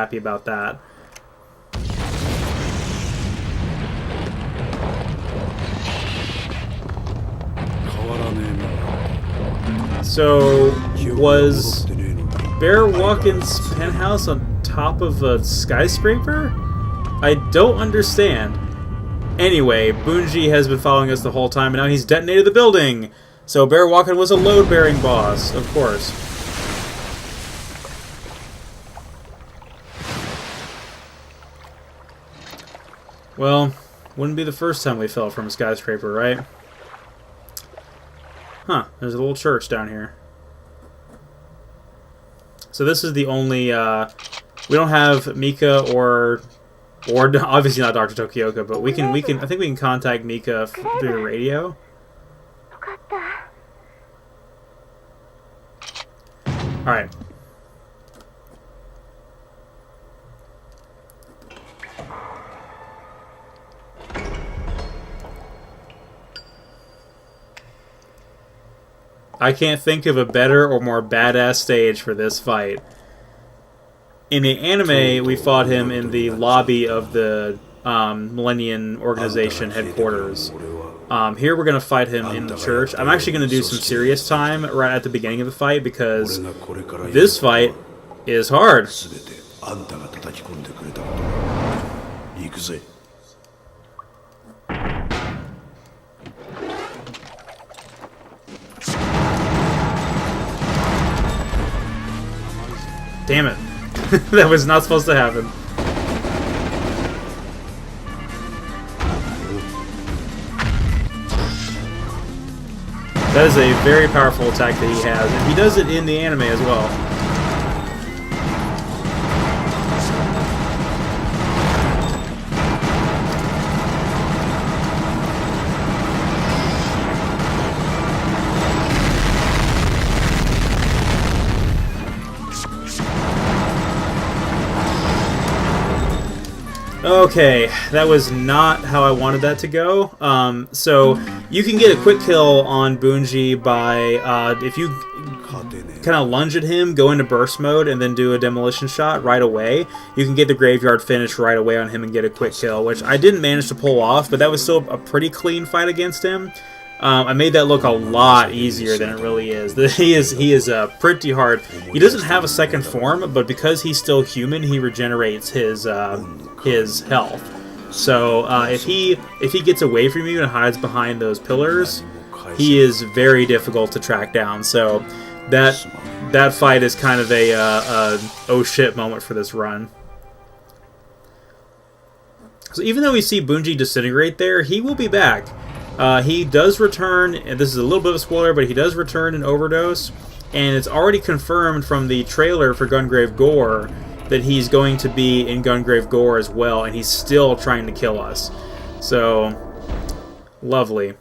happy about that. So, was Bear Walken's penthouse on top of a skyscraper? I don't understand. Anyway, Bunji has been following us the whole time, and now he's detonated the building! So Bear Walken was a load-bearing boss, of course. Well, wouldn't be the first time we fell from a skyscraper, right? Huh, there's a little church down here. So this is the only, we don't have Mika or obviously not Dr. Tokioka, but I think we can contact Mika through the radio. Alright. I can't think of a better or more badass stage for this fight. In the anime, we fought him in the lobby of the Millennium Organization headquarters. Here we're going to fight him in the church. I'm actually going to do some serious time right at the beginning of the fight because this fight is hard. Damn it. That was not supposed to happen. That is a very powerful attack that he has, and he does it in the anime as well. Okay, that was not how I wanted that to go. So you can get a quick kill on Bunji by, if you kind of lunge at him, go into burst mode, and then do a demolition shot right away. You can get the graveyard finish right away on him and get a quick kill, which I didn't manage to pull off, but that was still a pretty clean fight against him. I made that look a lot easier than it really is. He is pretty hard. He doesn't have a second form, but because he's still human, he regenerates his health. So if he gets away from you and hides behind those pillars, he is very difficult to track down. So that fight is kind of a oh shit moment for this run. So even though we see Bunji disintegrate there, he will be back. He does return, and this is a little bit of a spoiler, but he does return in Overdose, and it's already confirmed from the trailer for Gungrave Gore that he's going to be in Gungrave Gore as well, and he's still trying to kill us. So, lovely.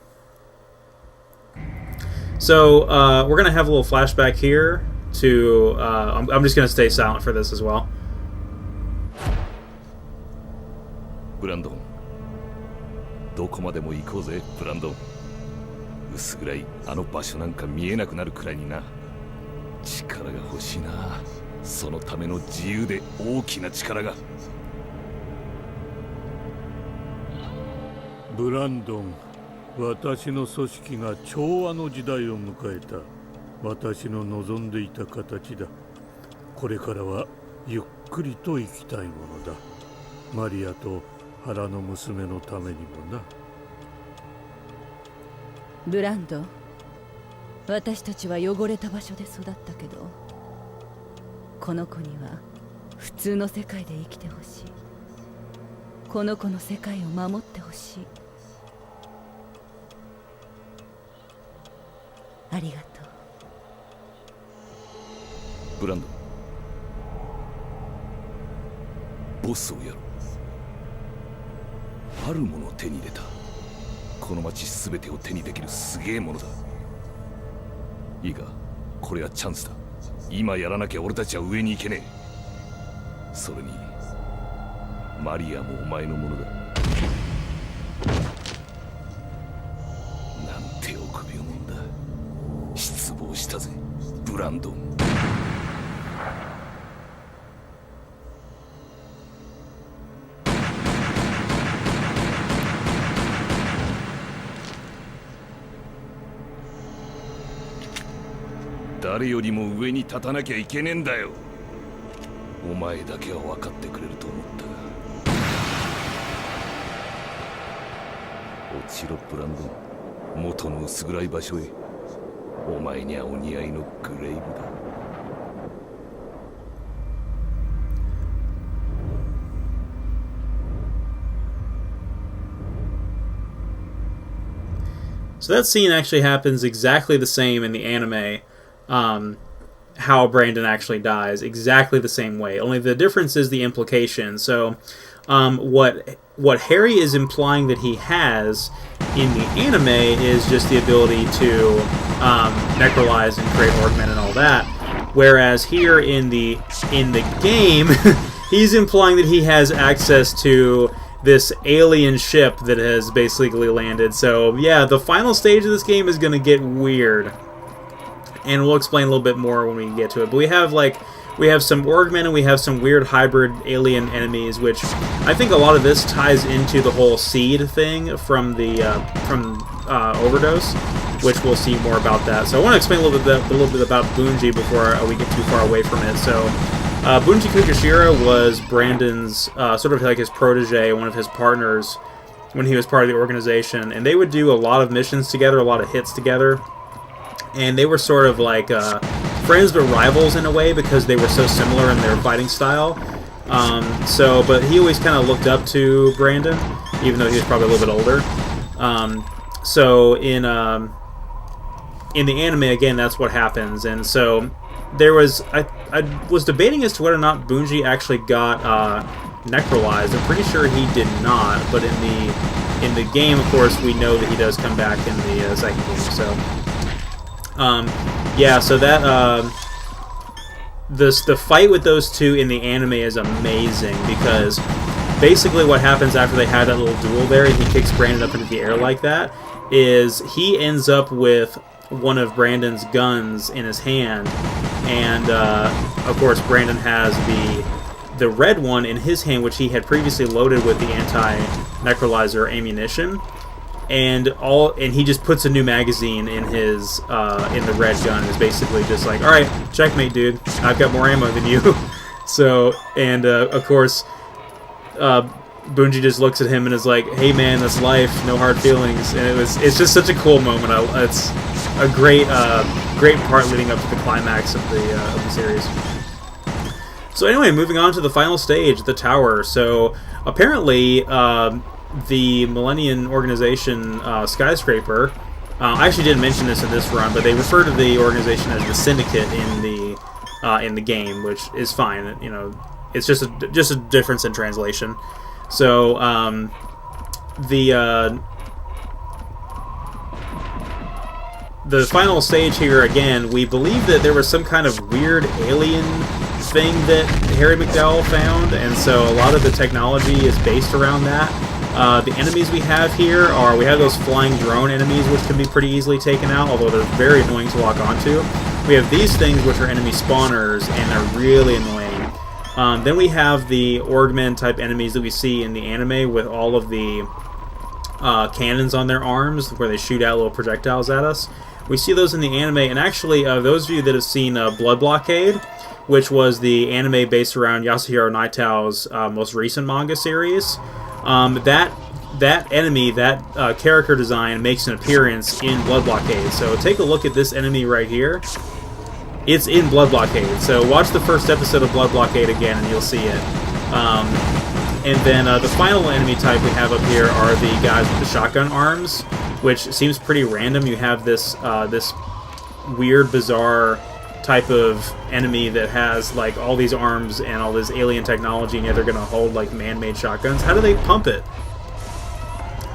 So, we're going to have a little flashback here to... I'm just going to stay silent for this as well. Brandon. どこまでも行こうぜ、ブランドン。薄暗いあの場所なんか見えなくなるくらいにな。力が欲しいな。そのための自由で大きな力が。ブランドン、私の組織が調和の時代を迎えた。私の望んでいた形だ。これからはゆっくりと生きたいものだ。マリアと腹の娘のためにもな。ブランドン、私たちは汚れた場所で育ったけど、この子には普通の世界で生きてほしい。この子の世界を守ってほしい。ありがとう。ブランドン、ボスをやろう。あるものを手に入れた。この町すべてを手にできるすげえものだ。いいか、これはチャンスだ。今やらなきゃ俺たちは上に行けねえ。それにマリアもお前のものだ。なんて臆病者だ。失望したぜ、ブランドン。誰よりも上に立たなきゃいけねえんだよ。お前だけは分かってくれると思ったが。落ちろブランドン、元の薄暗い場所へ。お前にはお似合いのグレイブだ。So that scene actually happens exactly the same in the anime, how Brandon actually dies, exactly the same way. Only the difference is the implication. So what Harry is implying that he has in the anime is just the ability to necrolyze and create Orgmen and all that. Whereas here in the game, he's implying that he has access to this alien ship that has basically landed. So yeah, the final stage of this game is going to get weird, and we'll explain a little bit more when we get to it. But we have some Orgmen and we have some weird hybrid alien enemies, which I think a lot of this ties into the whole seed thing from the Overdose, which we'll see more about that. So I want to explain a little bit about Bunji before we get too far away from it. So Bunji Kukashira was Brandon's sort of like his protege, one of his partners when he was part of the organization, and they would do a lot of missions together, a lot of hits together, and they were sort of like friends but rivals in a way because they were so similar in their fighting style. But he always kind of looked up to Brandon, even though he was probably a little bit older. So in the anime, again, that's what happens, and so there was I was debating as to whether or not Bunji actually got necrolyzed. I'm pretty sure he did not, but in the game, of course, we know that he does come back in the second game. So yeah, so that the fight with those two in the anime is amazing, because basically what happens after they have that little duel there, and he kicks Brandon up into the air like that, is he ends up with one of Brandon's guns in his hand, and of course Brandon has the red one in his hand, which he had previously loaded with the anti-necrolyzer ammunition, and he just puts a new magazine in his in the red gun. It's basically just like, all right, checkmate, dude. I've got more ammo than you. So, and of course, Bunji just looks at him and is like, "Hey, man, that's life. No hard feelings." And it's just such a cool moment. It's a great part leading up to the climax of the series. So anyway, moving on to the final stage, the tower. So apparently, the Millennium Organization skyscraper. I actually didn't mention this in this run, but they refer to the organization as the Syndicate in the game, which is fine. You know, it's just a difference in translation. So the final stage here, again, we believe that there was some kind of weird alien thing that Harry McDowell found, and so a lot of the technology is based around that. The enemies we have here we have those flying drone enemies, which can be pretty easily taken out, although they're very annoying to lock onto. We have these things, which are enemy spawners, and they're really annoying. Then we have the Orgmen type enemies that we see in the anime with all of the cannons on their arms, where they shoot out little projectiles at us. We see those in the anime, and actually, those of you that have seen Blood Blockade, which was the anime based around Yasuhiro Naito's most recent manga series, that enemy, that character design makes an appearance in Blood Blockade. So take a look at this enemy right here. It's in Blood Blockade. So watch the first episode of Blood Blockade again, and you'll see it. And then the final enemy type we have up here are the guys with the shotgun arms, which seems pretty random. You have this this weird, bizarre type of enemy that has like all these arms and all this alien technology, and yet they're going to hold like man-made shotguns. How do they pump it?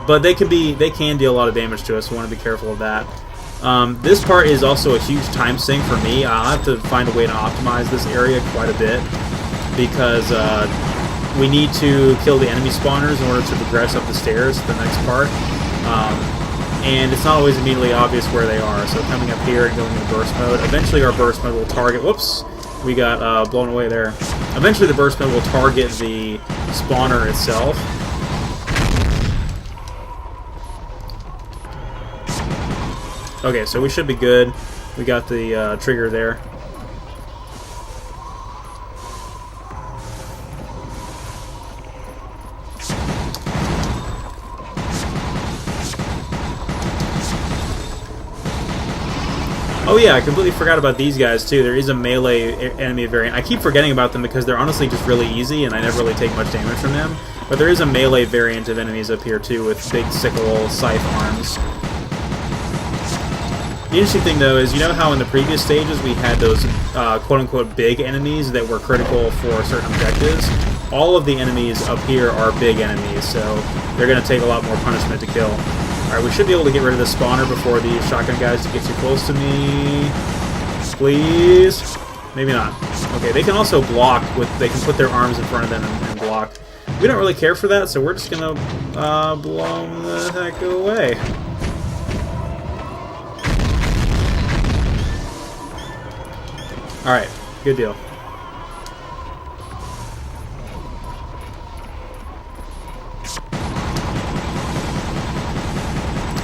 But they can deal a lot of damage to us, so we want to be careful of that. This part is also a huge time sink for me. I'll have to find a way to optimize this area quite a bit, because we need to kill the enemy spawners in order to progress up the stairs to the next part. And it's not always immediately obvious where they are, so coming up here and going into burst mode, eventually our burst mode will target... Whoops! We got blown away there. Eventually the burst mode will target the spawner itself. Okay, so we should be good. we got the trigger there. Oh yeah, I completely forgot about these guys too. There is a melee enemy variant. I keep forgetting about them because they're honestly just really easy and I never really take much damage from them. But there is a melee variant of enemies up here too with big sickle scythe arms. The interesting thing though is, you know how in the previous stages we had those quote-unquote big enemies that were critical for certain objectives? All of the enemies up here are big enemies, so they're going to take a lot more punishment to kill. Alright, we should be able to get rid of the spawner before these shotgun guys get too close to me. Please? Maybe not. Okay, they can also block. They can put their arms in front of them and block. We don't really care for that, so we're just going to blow them the heck away. Alright, good deal.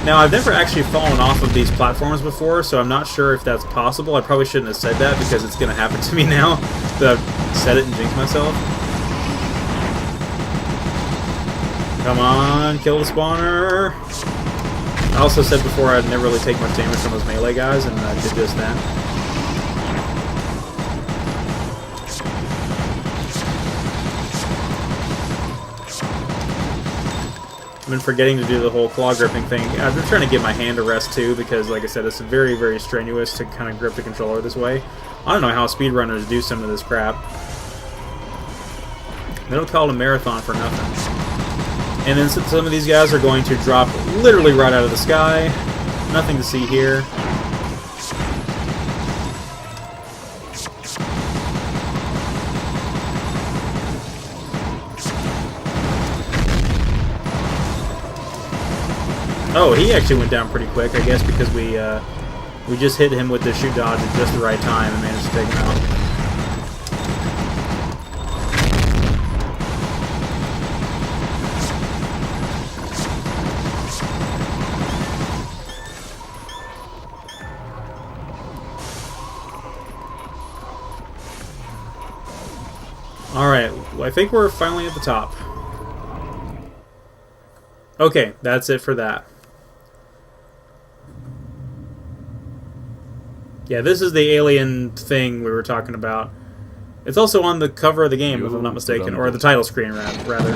Now, I've never actually fallen off of these platforms before, so I'm not sure if that's possible. I probably shouldn't have said that because it's going to happen to me now that I've said it and jinxed myself. Come on, kill the spawner. I also said before I'd never really take much damage from those melee guys, and I did just then. I've been forgetting to do the whole claw gripping thing. I've been trying to get my hand to rest too because, like I said, it's very, very strenuous to kind of grip the controller this way. I don't know how speedrunners do some of this crap. They don't call it a marathon for nothing. And then some of these guys are going to drop literally right out of the sky. Nothing to see here. Oh, he actually went down pretty quick, I guess, because we just hit him with the shoot dodge at just the right time and managed to take him out. Alright, I think we're finally at the top. Okay, that's it for that. Yeah, this is the alien thing we were talking about. It's also on the cover of the game, if I'm not mistaken, or the title screen, rather.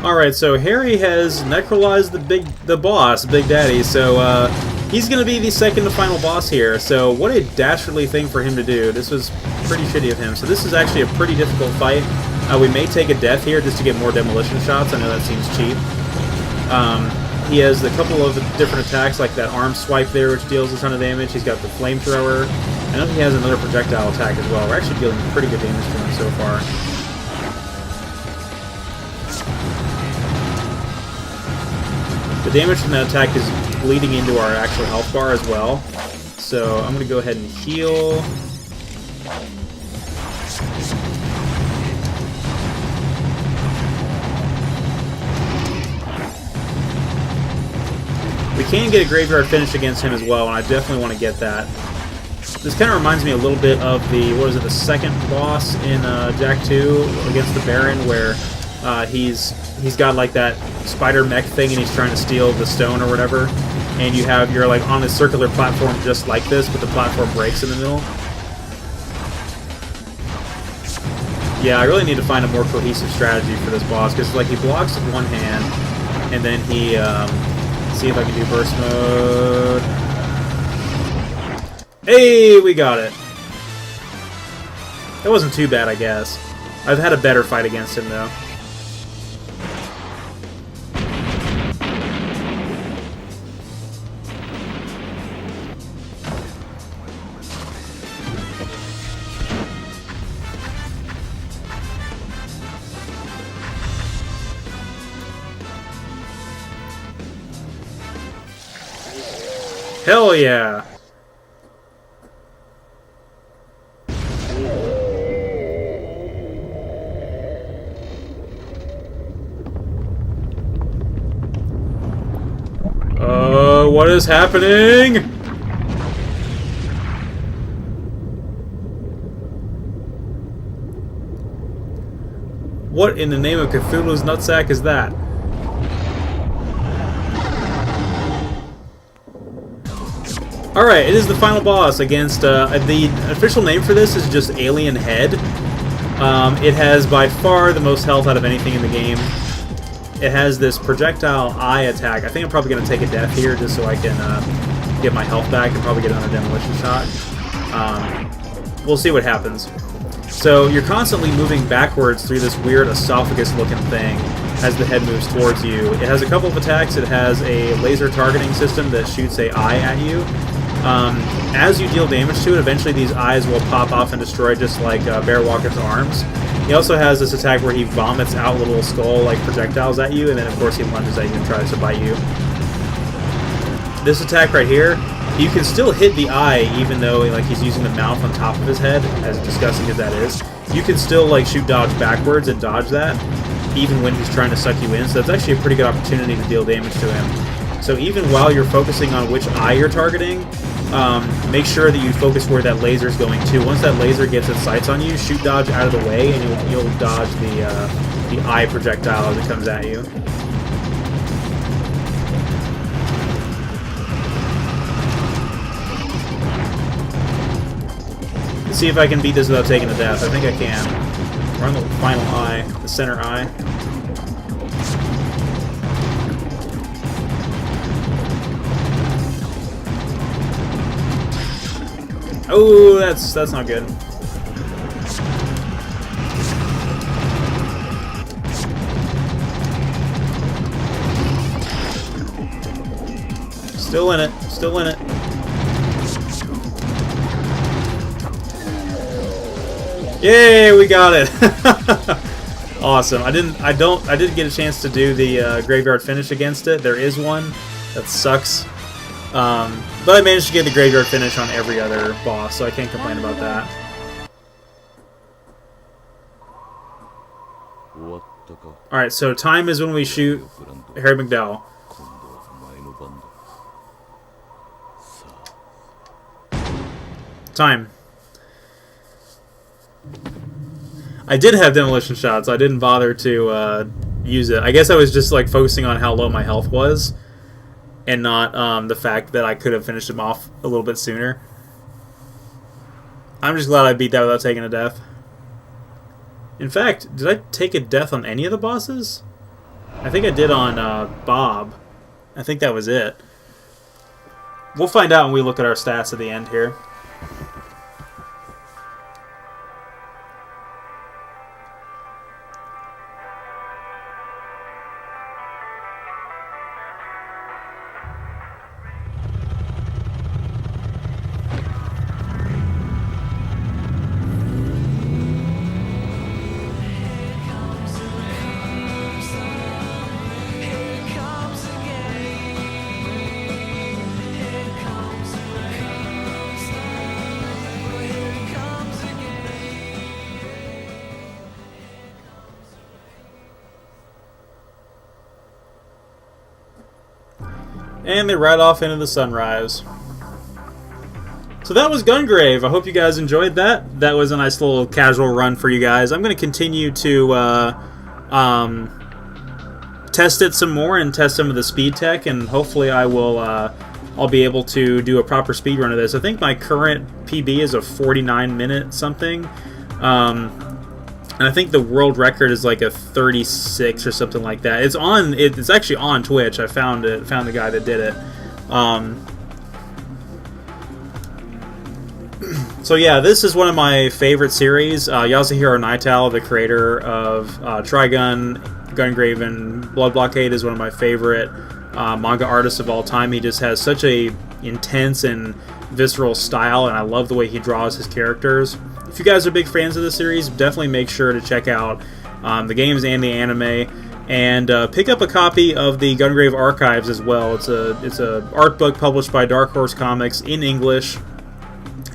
Alright, so Harry has necrolized the boss, Big Daddy, so he's going to be the second to final boss here, so what a dastardly thing for him to do. This was pretty shitty of him, so this is actually a pretty difficult fight. We may take a death here just to get more demolition shots. I know that seems cheap. He has a couple of different attacks, like that arm swipe there, which deals a ton of damage. He's got the flamethrower. I know he has another projectile attack as well. We're actually dealing pretty good damage to him so far. The damage from that attack is bleeding into our actual health bar as well. So I'm going to go ahead and heal. We can get a graveyard finish against him as well, and I definitely want to get that. This kind of reminds me a little bit of the, what is it, the second boss in Jak 2 against the Baron, where he's got like that spider mech thing and he's trying to steal the stone or whatever, and you're like on a circular platform just like this, but the platform breaks in the middle. Yeah, I really need to find a more cohesive strategy for this boss, because like he blocks with one hand, and then he, see if I can do burst mode. Hey, we got it. That wasn't too bad, I guess. I've had a better fight against him, though. Hell yeah! What is happening? What in the name of Cthulhu's nutsack is that? Alright, it is the final boss against, the official name for this is just Alien Head. It has by far the most health out of anything in the game. It has this projectile eye attack. I think I'm probably going to take a death here just so I can get my health back and probably get another demolition shot. We'll see what happens. So you're constantly moving backwards through this weird esophagus-looking thing as the head moves towards you. It has a couple of attacks. It has a laser targeting system that shoots an eye at you. As you deal damage to it, eventually these eyes will pop off and destroy, just like Bear Walker's arms. He also has this attack where he vomits out little skull-like projectiles at you, and then of course he lunges at you and tries to bite you. This attack right here, you can still hit the eye even though like he's using the mouth on top of his head, as disgusting as that is. You can still like shoot dodge backwards and dodge that, even when he's trying to suck you in, so that's actually a pretty good opportunity to deal damage to him. So even while you're focusing on which eye you're targeting, make sure that you focus where that laser is going to. Once that laser gets its sights on you, shoot dodge out of the way, and you'll dodge the eye projectile as it comes at you. Let's see if I can beat this without taking a death. I think I can. We're on the final eye, the center eye. Oh, that's not good. Still in it. Still in it. Yay, we got it. Awesome. I didn't get a chance to do the graveyard finish against it. There is one. That sucks. But I managed to get the graveyard finish on every other boss, so I can't complain about that. Alright, so time is when we shoot Harry McDowell. Time. I did have demolition shots. I didn't bother to use it. I guess I was just like focusing on how low my health was, and not the fact that I could have finished him off a little bit sooner. I'm just glad I beat that without taking a death. In fact, did I take a death on any of the bosses? I think I did on Bob. I think that was it. We'll find out when we look at our stats at the end here. And they ride off into the sunrise. So that was Gungrave. I hope you guys enjoyed that. That was a nice little casual run for you guys. I'm going to continue to test it some more and test some of the speed tech, and hopefully I'll be able to do a proper speed run of this. I think my current PB is a 49 minute something. And I think the world record is like a 36 or something like that. It's on. It's actually on Twitch. I found it. Found the guy that did it. So yeah, this is one of my favorite series. Yasuhiro Naitao, the creator of Trigun, Gungrave, and Blood Blockade, is one of my favorite manga artists of all time. He just has such a intense and visceral style, and I love the way he draws his characters. If you guys are big fans of the series, definitely make sure to check out the games and the anime, and pick up a copy of the Gungrave Archives as well. It's a art book published by Dark Horse Comics in English,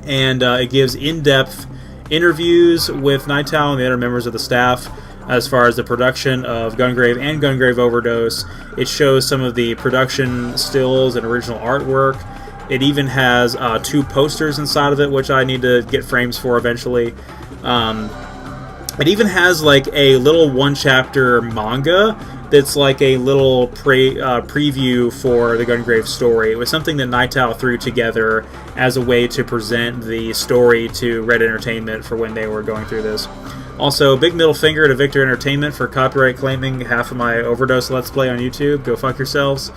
and it gives in-depth interviews with Naitao and the other members of the staff as far as the production of Gungrave and Gungrave Overdose. It shows some of the production stills and original artwork. It even has 2 posters inside of it, which I need to get frames for eventually. It even has like a little one-chapter manga that's like a little preview for the Gungrave story. It was something that Naitao threw together as a way to present the story to Red Entertainment for when they were going through this. Also, big middle finger to Victor Entertainment for copyright claiming half of my Overdose Let's Play on YouTube. Go fuck yourselves.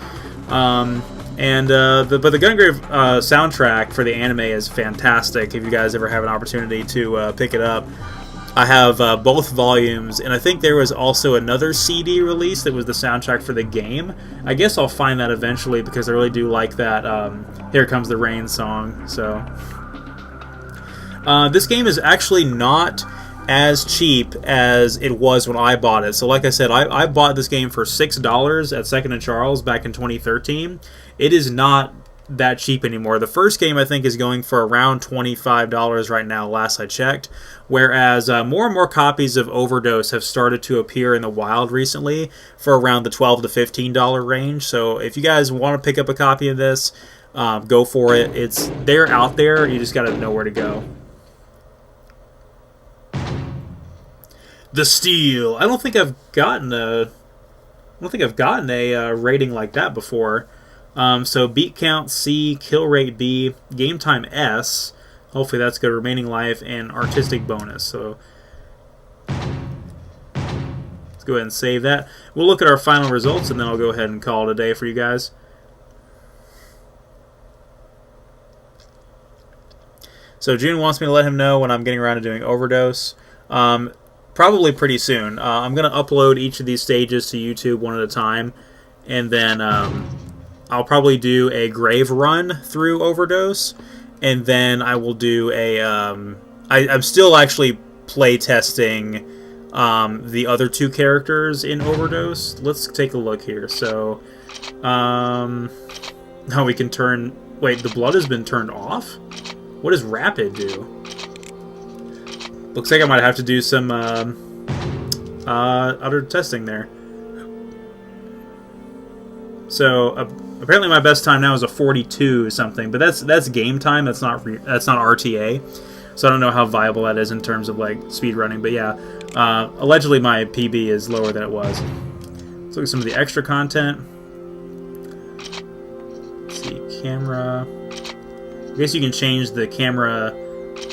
But the Gungrave soundtrack for the anime is fantastic. If you guys ever have an opportunity to pick it up, I have both volumes, and I think there was also another CD release that was the soundtrack for the game. I guess I'll find that eventually because I really do like that Here Comes the Rain song. So this game is actually not as cheap as it was when I bought it. So like I said, I bought this game for $6 at Second and Charles back in 2013. It is not that cheap anymore. The first game I think is going for around $25 right now, last I checked, whereas more and more copies of Overdose have started to appear in the wild recently for around the $12 to $15 range. So if you guys want to pick up a copy of this, go for it. They're out there, you just gotta know where to go. The Steel. I don't think I've gotten a rating like that before. So beat count C, kill rate B, game time S. Hopefully that's good. Remaining life and artistic bonus. So let's go ahead and save that. We'll look at our final results and then I'll go ahead and call it a day for you guys. So June wants me to let him know when I'm getting around to doing Overdose. Probably pretty soon. I'm going to upload each of these stages to YouTube one at a time, and then I'll probably do a grave run through Overdose, and then I will do a... I'm still actually play testing the other 2 characters in Overdose. Let's take a look here. So, now we can turn... Wait, the blood has been turned off? What does Rapid do? Looks like I might have to do some other testing there. So apparently my best time now is a 42 or something, but that's game time. That's not RTA. So I don't know how viable that is in terms of like speed running. But yeah, allegedly my PB is lower than it was. Let's look at some of the extra content. Let's see, camera. I guess you can change the camera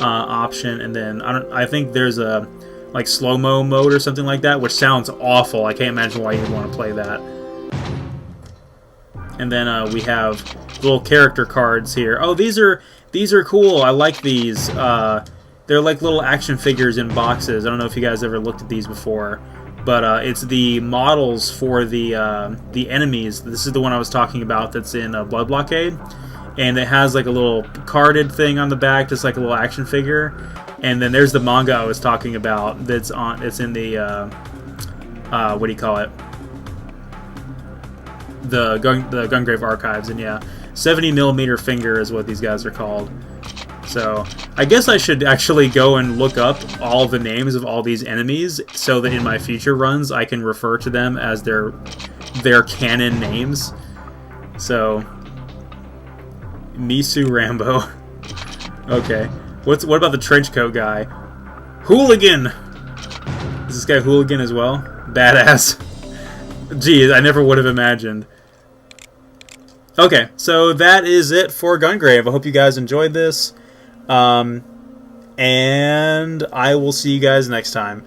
option, and then I think there's a like slow-mo mode or something like that, which sounds awful. I can't imagine why you'd want to play that. And then we have little character cards here. Oh, these are cool. I like these. They're like little action figures in boxes. I don't know if you guys ever looked at these before, but it's the models for the enemies. This is the one I was talking about that's in Blood Blockade. And it has like a little carded thing on the back, just like a little action figure. And then there's the manga I was talking about that's on. It's in the what do you call it? The Gungrave Archives. And yeah, 70mm finger is what these guys are called. So I guess I should actually go and look up all the names of all these enemies so that in my future runs I can refer to them as their canon names. So. Misu Rambo. Okay. What about the trench coat guy? Hooligan! Is this guy Hooligan as well? Badass. Geez, I never would have imagined. Okay, so that is it for Gungrave. I hope you guys enjoyed this. And I will see you guys next time.